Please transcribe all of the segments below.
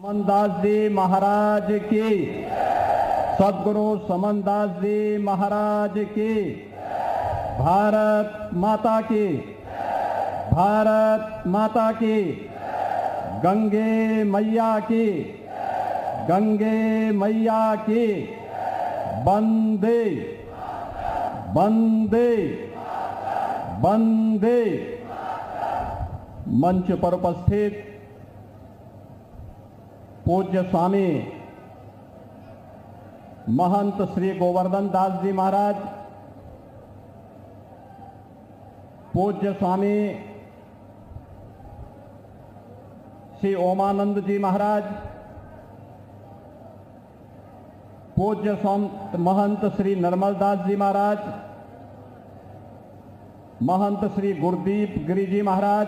समनदास जी महाराज की, सद्गुरु समनदास जी महाराज की, भारत माता की, भारत माता की, गंगे मैया की, गंगे मैया की, वंदे वंदे वंदे। मंच पर उपस्थित पूज्य स्वामी महंत श्री गोवर्धन दास जी महाराज, पूज्य स्वामी श्री ओमानंद जी महाराज, पूज्य महंत श्री निर्मल दास जी महाराज, महंत श्री गुरदीप गिरी जी महाराज,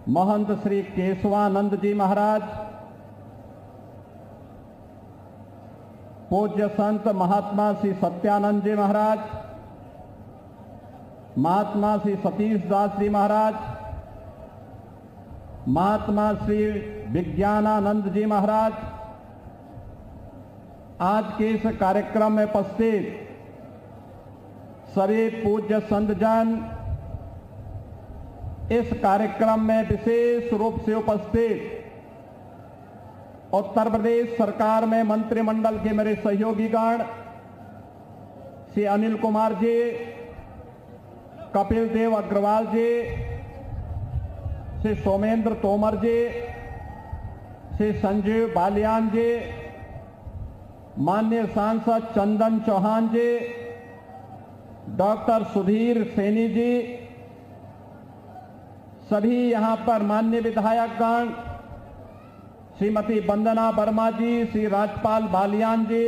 महंत श्री केशवानंद जी महाराज, पूज्य संत महात्मा श्री सत्यानंद जी महाराज, महात्मा श्री सतीश दास जी महाराज, महात्मा श्री विज्ञानानंद जी महाराज, आज के इस कार्यक्रम में उपस्थित सभी पूज्य संतजन, इस कार्यक्रम में विशेष रूप से उपस्थित उत्तर प्रदेश सरकार में मंत्रिमंडल के मेरे सहयोगीगण श्री अनिल कुमार जी, कपिल देव अग्रवाल जी, श्री सोमेंद्र तोमर जी, श्री संजीव बालियान जी, माननीय सांसद चंदन चौहान जी, डॉक्टर सुधीर सैनी जी, सभी यहां पर माननीय विधायकगण, श्रीमती वंदना वर्मा जी, श्री राजपाल बालियान जी,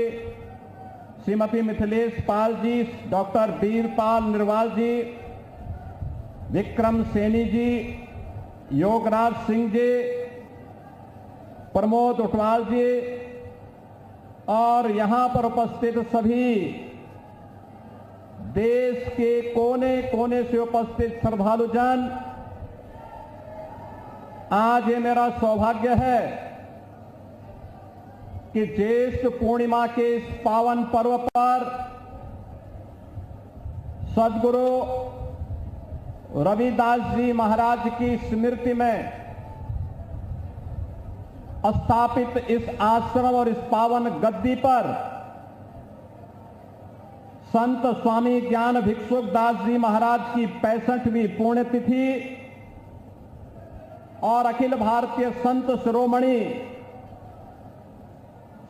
श्रीमती मिथिलेश पाल जी, डॉक्टर वीरपाल निर्वाल जी, विक्रम सैनी जी, योगराज सिंह जी, प्रमोद उटवाल जी और यहां पर उपस्थित सभी देश के कोने कोने से उपस्थित श्रद्धालुजन, आज ये मेरा सौभाग्य है कि ज्येष्ठ पूर्णिमा के इस पावन पर्व पर सद्गुरु रविदास जी महाराज की स्मृति में स्थापित इस आश्रम और इस पावन गद्दी पर संत स्वामी ज्ञान भिक्षुक दास जी महाराज की 65वीं पुण्यतिथि और अखिल भारतीय संत शिरोमणि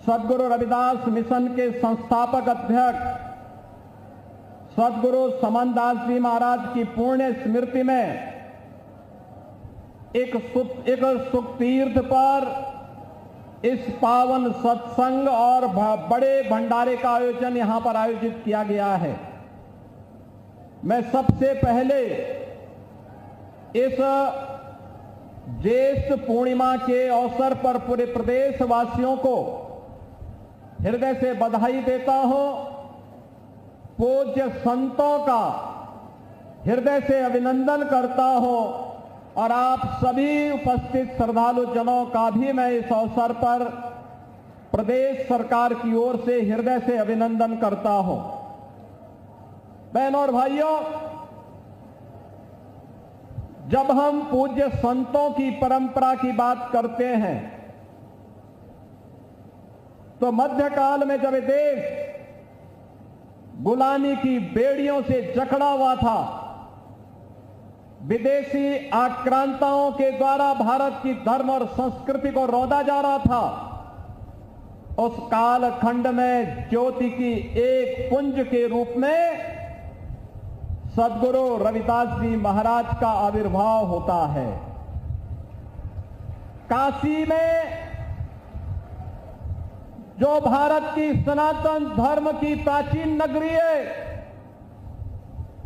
सद्गुरु रविदास मिशन के संस्थापक अध्यक्ष सद्गुरु समनदास जी महाराज की पुण्य स्मृति में एक सुख तीर्थ पर इस पावन सत्संग और बड़े भंडारे का आयोजन यहां पर आयोजित किया गया है। मैं सबसे पहले इस ज्येष्ठ पूर्णिमा के अवसर पर पूरे प्रदेशवासियों को हृदय से बधाई देता हूं, पूज्य संतों का हृदय से अभिनंदन करता हूं और आप सभी उपस्थित श्रद्धालु जनों का भी मैं इस अवसर पर प्रदेश सरकार की ओर से हृदय से अभिनंदन करता हूं। बहनों और भाइयों, जब हम पूज्य संतों की परंपरा की बात करते हैं तो मध्यकाल में जब देश गुलामी की बेड़ियों से जकड़ा हुआ था, विदेशी आक्रांताओं के द्वारा भारत की धर्म और संस्कृति को रौंदा जा रहा था, उस कालखंड में ज्योति की एक पुंज के रूप में सद्गुरु रविदास जी महाराज का आविर्भाव होता है। काशी में जो भारत की सनातन धर्म की प्राचीन नगरी है,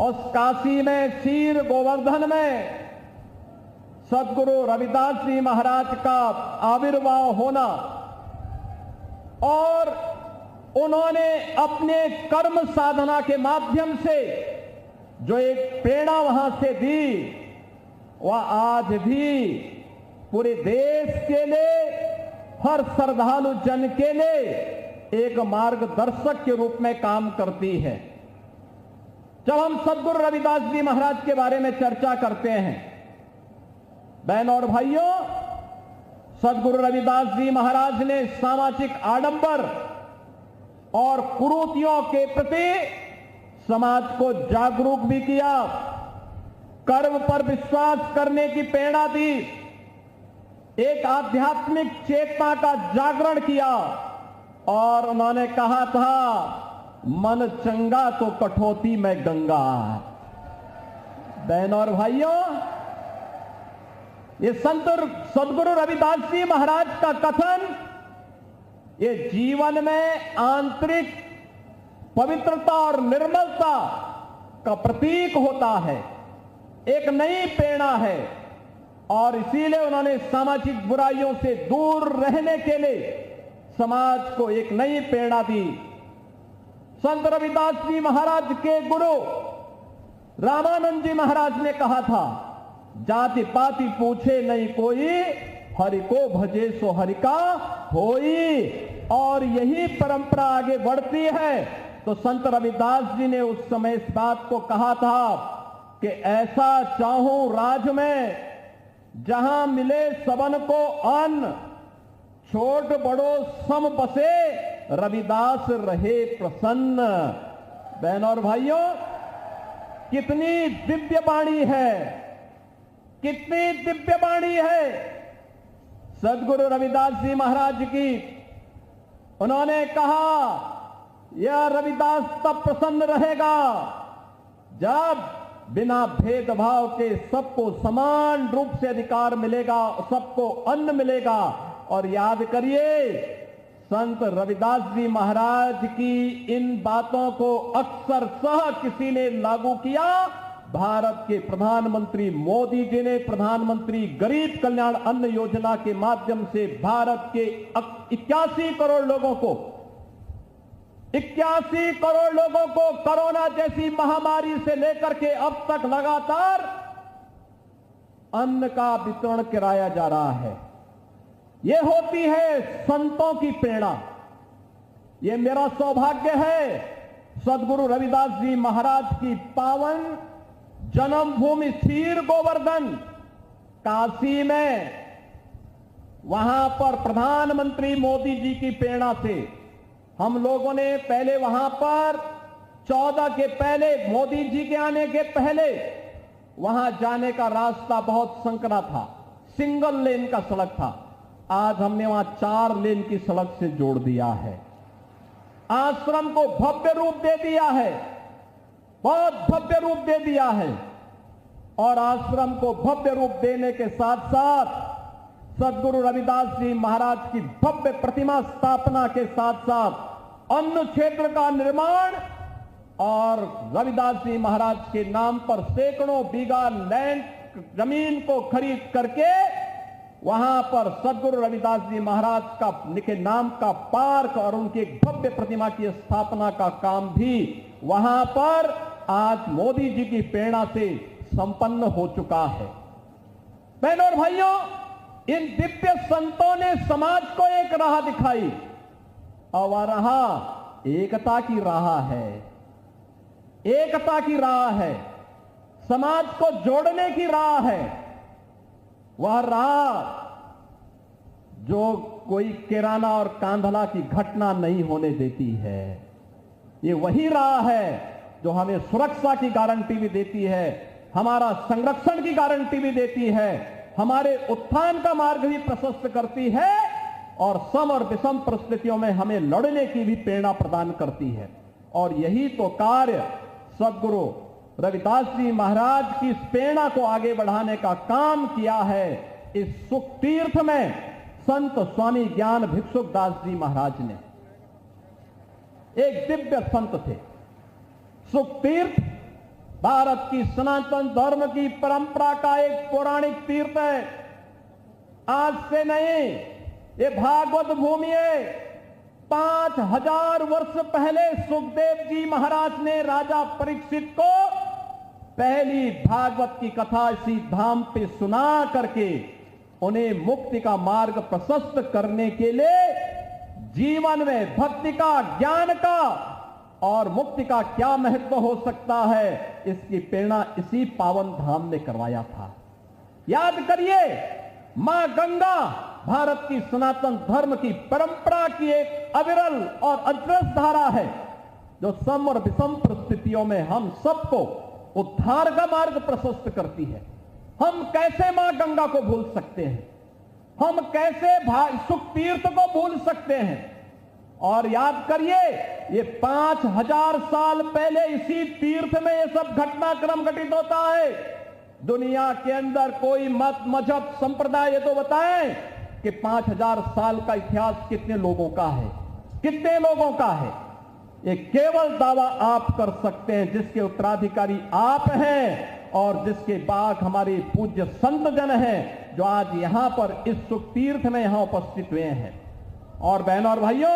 उस काशी में क्षीर गोवर्धन में सद्गुरु रविदास जी महाराज का आविर्भाव होना और उन्होंने अपने कर्म साधना के माध्यम से जो एक प्रेरणा वहां से दी, वह आज भी पूरे देश के लिए, हर श्रद्धालु जन के लिए एक मार्गदर्शक के रूप में काम करती है। जब हम सद्गुरु रविदास जी महाराज के बारे में चर्चा करते हैं, बहनों और भाइयों, सद्गुरु रविदास जी महाराज ने सामाजिक आडंबर और कुरीतियों के प्रति समाज को जागरूक भी किया, कर्म पर विश्वास करने की प्रेरणा दी, एक आध्यात्मिक चेतना का जागरण किया और उन्होंने कहा था, मन चंगा तो कठौती में गंगा। बहनों और भाइयों, ये संत सद्गुरु रविदास जी महाराज का कथन ये जीवन में आंतरिक पवित्रता और निर्मलता का प्रतीक होता है, एक नई प्रेरणा है और इसीलिए उन्होंने सामाजिक बुराइयों से दूर रहने के लिए समाज को एक नई प्रेरणा दी। संत रविदास जी महाराज के गुरु रामानंद जी महाराज ने कहा था, जाति पाति पूछे नहीं कोई, हरि को भजे सो हरि का होई। और यही परंपरा आगे बढ़ती है। तो संत रविदास जी ने उस समय इस बात को कहा था कि ऐसा चाहूं राज में जहां मिले सबन को अन्न, छोट बड़ो सम बसे, रविदास रहे प्रसन्न। बहनों और भाइयों, कितनी दिव्य वाणी है, कितनी दिव्य वाणी है सद्गुरु रविदास जी महाराज की। उन्होंने कहा, यह रविदास तब प्रसन्न रहेगा जब बिना भेदभाव के सबको समान रूप से अधिकार मिलेगा, सबको अन्न मिलेगा। और याद करिए, संत रविदास जी महाराज की इन बातों को अक्सर सह किसी ने लागू किया। भारत के प्रधानमंत्री मोदी जी ने प्रधानमंत्री गरीब कल्याण अन्न योजना के माध्यम से भारत के 81 करोड़ लोगों को 81 करोड़ लोगों को कोरोना जैसी महामारी से लेकर के अब तक लगातार अन्न का वितरण कराया जा रहा है। यह होती है संतों की प्रेरणा। यह मेरा सौभाग्य है, सद्गुरु रविदास जी महाराज की पावन जन्मभूमि क्षीर गोवर्धन काशी में, वहां पर प्रधानमंत्री मोदी जी की प्रेरणा से हम लोगों ने पहले वहां पर 14 के पहले, मोदी जी के आने के पहले वहां जाने का रास्ता बहुत संकरा था, सिंगल लेन का सड़क था। आज हमने वहां 4 लेन की सड़क से जोड़ दिया है। आश्रम को भव्य रूप दे दिया है, बहुत भव्य रूप दे दिया है। और आश्रम को भव्य रूप देने के साथ साथ सद्गुरु रविदास जी महाराज की भव्य प्रतिमा स्थापना के साथ साथ अन्न क्षेत्र का निर्माण और रविदास जी महाराज के नाम पर सैकड़ों बीघा लैंड जमीन को खरीद करके वहां पर सद्गुरु रविदास जी महाराज का के नाम का पार्क और उनकी एक भव्य प्रतिमा की स्थापना का काम भी वहां पर आज मोदी जी की प्रेरणा से संपन्न हो चुका है। बहनों और भाइयों, इन दिव्य संतों ने समाज को एक राह दिखाई और वह राह एकता की राह है। एकता की राह है, समाज को जोड़ने की राह है। वह राह जो कोई किराना और कांधला की घटना नहीं होने देती है। ये वही राह है जो हमें सुरक्षा की गारंटी भी देती है, हमारा संरक्षण की गारंटी भी देती है, हमारे उत्थान का मार्ग भी प्रशस्त करती है और सम और विषम परिस्थितियों में हमें लड़ने की भी प्रेरणा प्रदान करती है। और यही तो कार्य सद्गुरु रविदास जी महाराज की इस प्रेरणा को आगे बढ़ाने का काम किया है। इस सुख तीर्थ में संत स्वामी ज्ञान भिक्षुक दास जी महाराज ने, एक दिव्य संत थे। सुख तीर्थ भारत की सनातन धर्म की परंपरा का एक पौराणिक तीर्थ है। आज से नहीं, ये भागवत भूमि है। 5000 वर्ष पहले सुखदेव जी महाराज ने राजा परीक्षित को पहली भागवत की कथा इसी धाम पे सुना करके उन्हें मुक्ति का मार्ग प्रशस्त करने के लिए जीवन में भक्ति का, ज्ञान का और मुक्ति का क्या महत्व हो सकता है, इसकी प्रेरणा इसी पावन धाम ने करवाया था। याद करिए, मां गंगा भारत की सनातन धर्म की परंपरा की एक अविरल और अजरस धारा है, जो सम और विषम परिस्थितियों में हम सबको उद्धार का मार्ग प्रशस्त करती है। हम कैसे मां गंगा को भूल सकते हैं? हम कैसे सुख तीर्थ को भूल सकते हैं? और याद करिए, ये 5000 साल पहले इसी तीर्थ में ये सब घटनाक्रम घटित होता है। दुनिया के अंदर कोई मत, मजहब, संप्रदाय ये तो बताएं कि 5000 साल का इतिहास कितने लोगों का है, कितने लोगों का है। ये केवल दावा आप कर सकते हैं जिसके उत्तराधिकारी आप हैं और जिसके बाद हमारे पूज्य संत जन हैं, जो आज यहां पर इस सुख तीर्थ में यहां उपस्थित हुए हैं। और बहनों और भाइयों,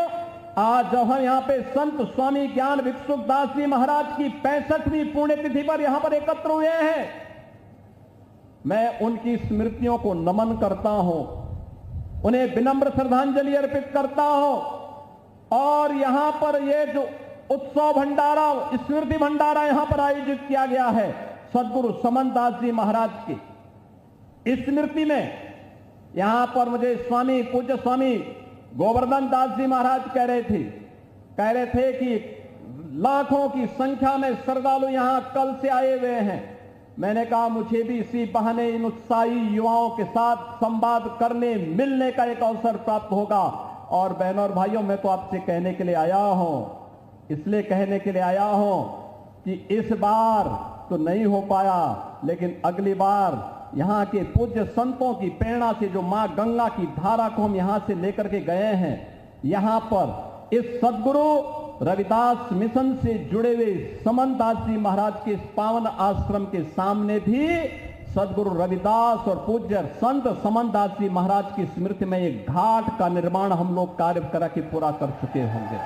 आज जब हम यहां पे संत स्वामी ज्ञान भिक्षुक दास जी महाराज की 65वीं पुण्यतिथि पर यहां पर एकत्र हुए हैं, मैं उनकी स्मृतियों को नमन करता हूं, उन्हें विनम्र श्रद्धांजलि अर्पित करता हूं। और यहां पर ये जो उत्सव भंडारा, स्मृति भंडारा यहां पर आयोजित किया गया है सदगुरु समन दास जी महाराज की स्मृति में, यहां पर मुझे स्वामी, पूज्य स्वामी गोवर्धन दास जी महाराज कह रहे थे कि लाखों की संख्या में श्रद्धालु यहां कल से आए हुए हैं। मैंने कहा मुझे भी इसी बहाने इन उत्साही युवाओं के साथ संवाद करने, मिलने का एक अवसर प्राप्त होगा। और बहनों और भाइयों, मैं तो आपसे कहने के लिए आया हूं, इसलिए कहने के लिए आया हूं कि इस बार तो नहीं हो पाया, लेकिन अगली बार यहां के पूज्य संतों की प्रेरणा से जो मां गंगा की धारा को हम यहां से लेकर के गए हैं, यहां पर इस सदगुरु रविदास मिशन से जुड़े हुए समन दास जी महाराज के इस पावन आश्रम के सामने भी सदगुरु रविदास और पूज्य संत समन दास जी महाराज की स्मृति में एक घाट का निर्माण हम लोग कार्य करा के पूरा कर चुके होंगे।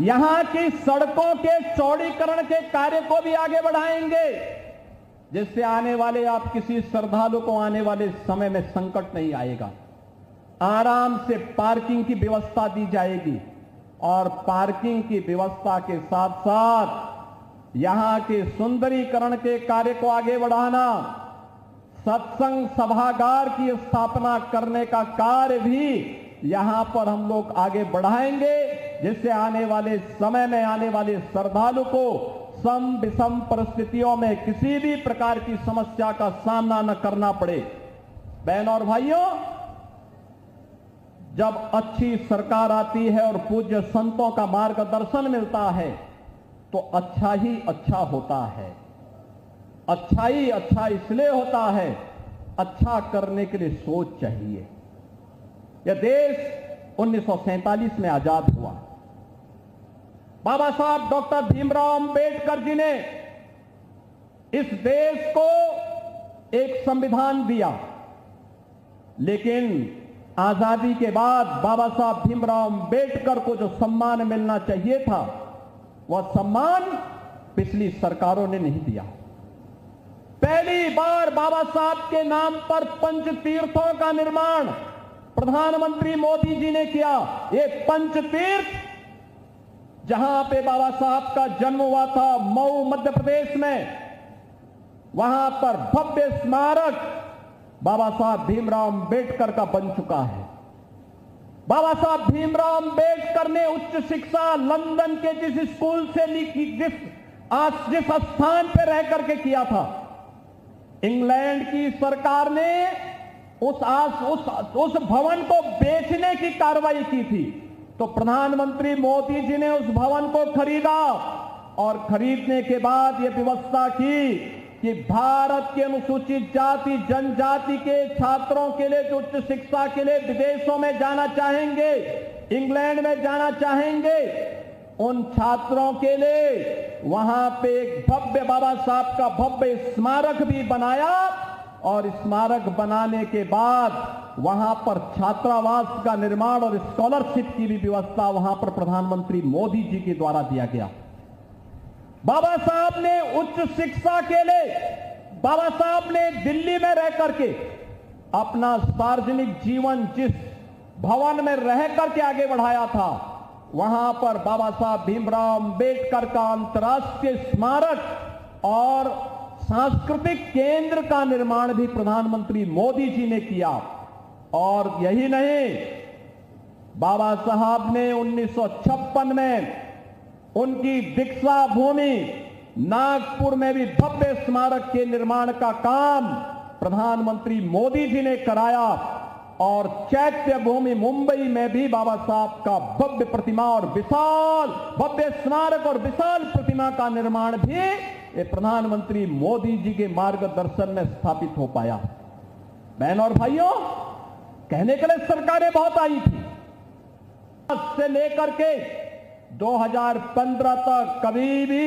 यहां की सड़कों के चौड़ीकरण के कार्य को भी आगे बढ़ाएंगे, जिससे आने वाले आप किसी श्रद्धालु को आने वाले समय में संकट नहीं आएगा। आराम से पार्किंग की व्यवस्था दी जाएगी और पार्किंग की व्यवस्था के साथ साथ यहां के सुंदरीकरण के कार्य को आगे बढ़ाना, सत्संग सभागार की स्थापना करने का कार्य भी यहां पर हम लोग आगे बढ़ाएंगे, जिससे आने वाले समय में आने वाले श्रद्धालु को सम विषम परिस्थितियों में किसी भी प्रकार की समस्या का सामना न करना पड़े। बहनों और भाइयों, जब अच्छी सरकार आती है और पूज्य संतों का मार्गदर्शन मिलता है तो अच्छा ही अच्छा होता है। अच्छा ही अच्छा इसलिए होता है, अच्छा करने के लिए सोच चाहिए। यह देश 1947 में आजाद हुआ। बाबा साहब डॉक्टर भीमराव अंबेडकर जी ने इस देश को एक संविधान दिया, लेकिन आजादी के बाद बाबा साहब भीमराव अंबेडकर को जो सम्मान मिलना चाहिए था, वह सम्मान पिछली सरकारों ने नहीं दिया। पहली बार बाबा साहब के नाम पर पंच तीर्थों का निर्माण प्रधानमंत्री मोदी जी ने किया। ये पंच तीर्थ जहां पे बाबा साहब का जन्म हुआ था, मऊ मध्य प्रदेश में, वहां पर भव्य स्मारक बाबा साहब भीमराव अंबेडकर का बन चुका है। बाबा साहब भीमराव अंबेडकर ने उच्च शिक्षा लंदन के जिस स्कूल से जिस स्थान पर रह करके किया था, इंग्लैंड की सरकार ने उस भवन को बेचने की कार्रवाई की थी, तो प्रधानमंत्री मोदी जी ने उस भवन को खरीदा और खरीदने के बाद यह व्यवस्था की कि भारत के अनुसूचित जाति जनजाति के छात्रों के लिए जो उच्च शिक्षा के लिए विदेशों में जाना चाहेंगे, इंग्लैंड में जाना चाहेंगे, उन छात्रों के लिए वहां पे एक भव्य बाबा साहब का भव्य स्मारक भी बनाया। और स्मारक बनाने के बाद वहां पर छात्रावास का निर्माण और स्कॉलरशिप की भी व्यवस्था वहां पर प्रधानमंत्री मोदी जी के द्वारा दिया गया। बाबा साहब ने उच्च शिक्षा के लिए बाबा साहब ने दिल्ली में रह करके अपना सार्वजनिक जीवन जिस भवन में रह करके आगे बढ़ाया था, वहां पर बाबा साहब भीमराव अंबेडकर का अंतर्राष्ट्रीय स्मारक और सांस्कृतिक केंद्र का निर्माण भी प्रधानमंत्री मोदी जी ने किया। और यही नहीं, बाबा साहब ने 1956 में उनकी दीक्षा भूमि नागपुर में भी भव्य स्मारक के निर्माण का काम प्रधानमंत्री मोदी जी ने कराया। और चैत्य भूमि मुंबई में भी बाबा साहब का भव्य प्रतिमा और विशाल भव्य स्मारक और विशाल प्रतिमा का निर्माण भी ये प्रधानमंत्री मोदी जी के मार्गदर्शन में स्थापित हो पाया। बहन और भाइयों, कहने के लिए सरकारें बहुत आई थी, से लेकर के 2015 तक कभी भी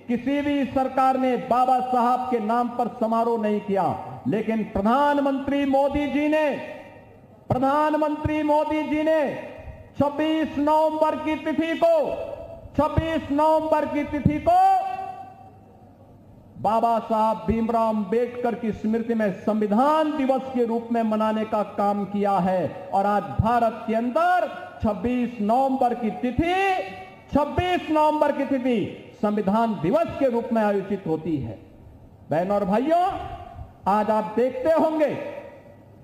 किसी भी सरकार ने बाबा साहब के नाम पर समारोह नहीं किया। लेकिन प्रधानमंत्री मोदी जी ने 26 नवंबर की तिथि को बाबा साहब भीमराव अंबेडकर की स्मृति में संविधान दिवस के रूप में मनाने का काम किया है। और आज भारत के अंदर 26 नवंबर की तिथि संविधान दिवस के रूप में आयोजित होती है। बहनों और भाइयों, आज आप देखते होंगे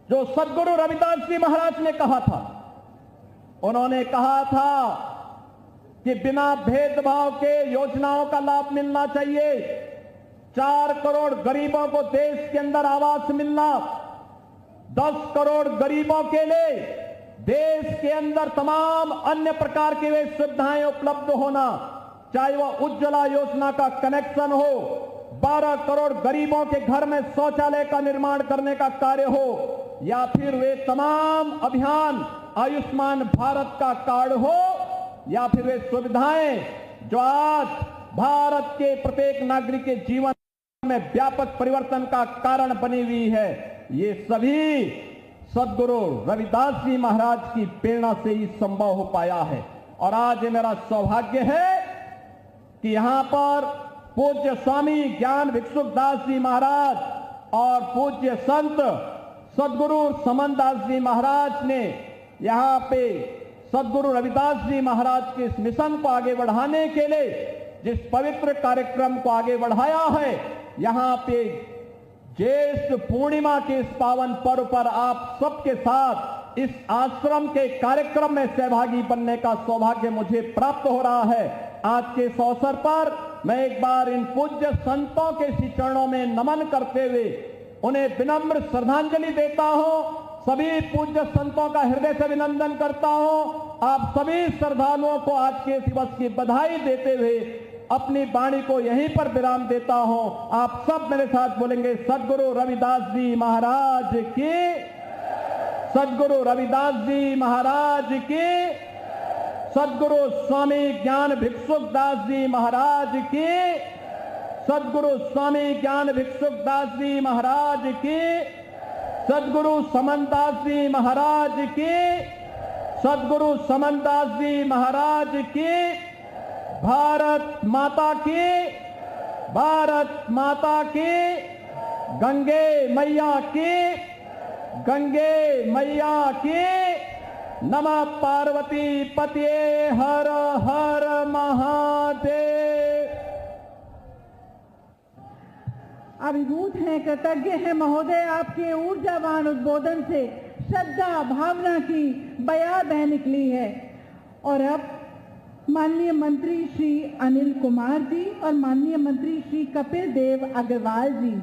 जो सद्गुरु रविदास जी महाराज ने कहा था, उन्होंने कहा था कि बिना भेदभाव के योजनाओं का लाभ मिलना चाहिए। 4 करोड़ गरीबों को देश के अंदर आवास मिलना, 10 करोड़ गरीबों के लिए देश के अंदर तमाम अन्य प्रकार की वे सुविधाएं उपलब्ध होना, चाहे वह उज्ज्वला योजना का कनेक्शन हो, 12 करोड़ गरीबों के घर में शौचालय का निर्माण करने का कार्य हो, या फिर वे तमाम अभियान आयुष्मान भारत का कार्ड हो, या फिर वे सुविधाएं जो आज भारत के प्रत्येक नागरिक के जीवन में व्यापक परिवर्तन का कारण बनी हुई है, ये सभी सद्गुरु रविदास जी महाराज की प्रेरणा से ही संभव हो पाया है। और आज ये मेरा सौभाग्य है कि यहां पर पूज्य स्वामी ज्ञान भिक्षुकदास जी महाराज और पूज्य संत सद्गुरु समनदास जी महाराज ने यहां पे सद्गुरु रविदास जी महाराज के इस मिशन को आगे बढ़ाने के लिए जिस पवित्र कार्यक्रम को आगे बढ़ाया है, यहां पे ज्येष्ठ पूर्णिमा के इस पावन पर्व पर आप सबके साथ इस आश्रम के कार्यक्रम में सहभागी बनने का सौभाग्य मुझे प्राप्त हो रहा है। आज के इस अवसर पर मैं एक बार इन पूज्य संतों के श्री चरणों में नमन करते हुए उन्हें विनम्र श्रद्धांजलि देता हूं। सभी पूज्य संतों का हृदय से अभिनंदन करता हूं। आप सभी श्रद्धालुओं को आज के दिवस की बधाई देते हुए अपनी वाणी को यहीं पर विराम देता हूं। आप सब मेरे साथ बोलेंगे, सद्गुरु रविदास जी महाराज की, सद्गुरु रविदास जी महाराज की, सद्गुरु स्वामी ज्ञान भिक्षुकदास जी महाराज की, सद्गुरु स्वामी ज्ञान भिक्षुकदास जी महाराज की, सद्गुरु समनदास जी महाराज की, सद्गुरु समनदास जी महाराज की। भारत माता की, भारत माता की, गंगे मैया की, गंगे मैया की। नमः पार्वती पतिये हर हर महादेव। अभिभूत हैं, कृतज्ञ हैं महोदय, आपके ऊर्जावान उद्बोधन से श्रद्धा भावना की बयां बह निकली है। और अब माननीय मंत्री श्री अनिल कुमार जी और माननीय मंत्री श्री कपिल देव अग्रवाल जी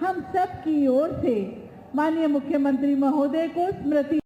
हम सब की ओर से माननीय मुख्यमंत्री महोदय को स्मृति